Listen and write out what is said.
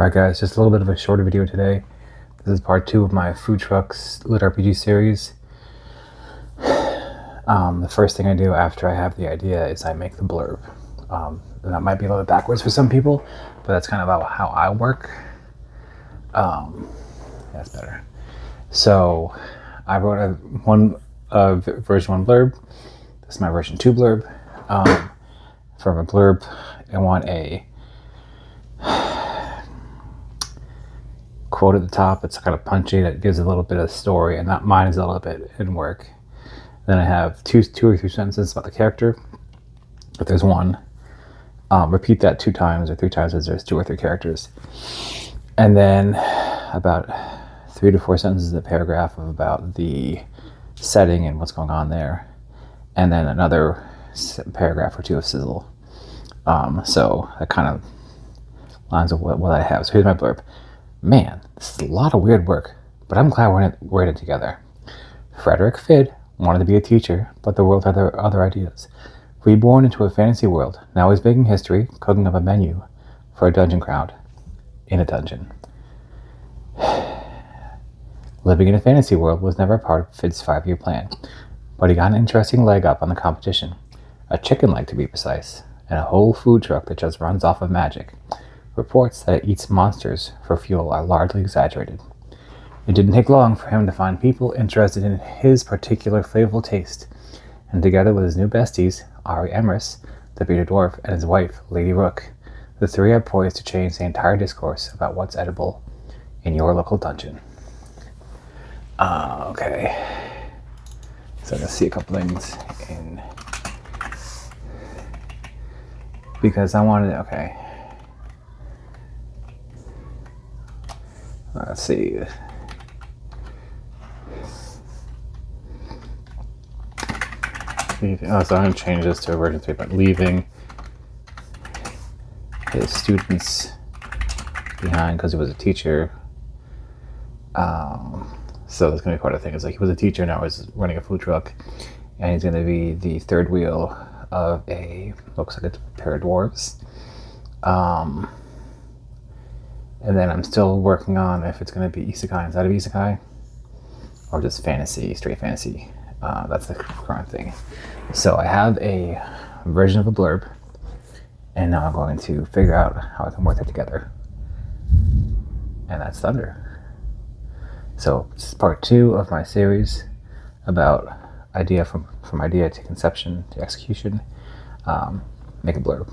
Alright guys, just a little bit of a shorter video today. This is part 2 of my Food Trucks Litrpg series. The first thing I do after I have the idea is I make the blurb. And that might be a little bit backwards for some people, but that's kind of how I work. That's better. So I wrote version 1 blurb. This is my version 2 blurb. For a blurb, I want a quote at the top. It's kind of punchy, that gives a little bit of story, and that mine is a little bit in work. Then I have two or three sentences about the character, if there's one. Repeat that 2 times or 3 times as there's 2 or 3 characters. And then about 3 to 4 sentences, a paragraph of about the setting and what's going on there. And then another paragraph or 2 of sizzle. So that kind of lines up what I have. So here's my blurb. Man, this is a lot of weird work, but I'm glad we're in it together. Frederick Fidd wanted to be a teacher, but the world had other ideas. Reborn into a fantasy world, now he's making history, cooking up a menu for a dungeon crowd in a dungeon. Living in a fantasy world was never part of Fidd's 5-year plan, but he got an interesting leg up on the competition. A chicken leg, to be precise, and a whole food truck that just runs off of magic. Reports that it eats monsters for fuel are largely exaggerated. It didn't take long for him to find people interested in his particular flavorful taste, and together with his new besties, Ari Emrys, the bearded dwarf, and his wife, Lady Rook, the 3 are poised to change the entire discourse about what's edible in your local dungeon. Okay. So I'm gonna see a couple things in, because I wanted, okay. Let's see. Oh, so I'm going to change this to a version 3, but leaving his students behind because he was a teacher. So that's going to be part of the thing. It's like he was a teacher, now he's running a food truck, and he's going to be the third wheel of looks like a pair of dwarves. And then I'm still working on if it's going to be isekai inside of isekai, or just fantasy, straight fantasy. That's the current thing. So I have a version of a blurb, and now I'm going to figure out how I can work that together. And that's Thunder. So this is part 2 of my series about idea from idea to conception to execution. Make a blurb.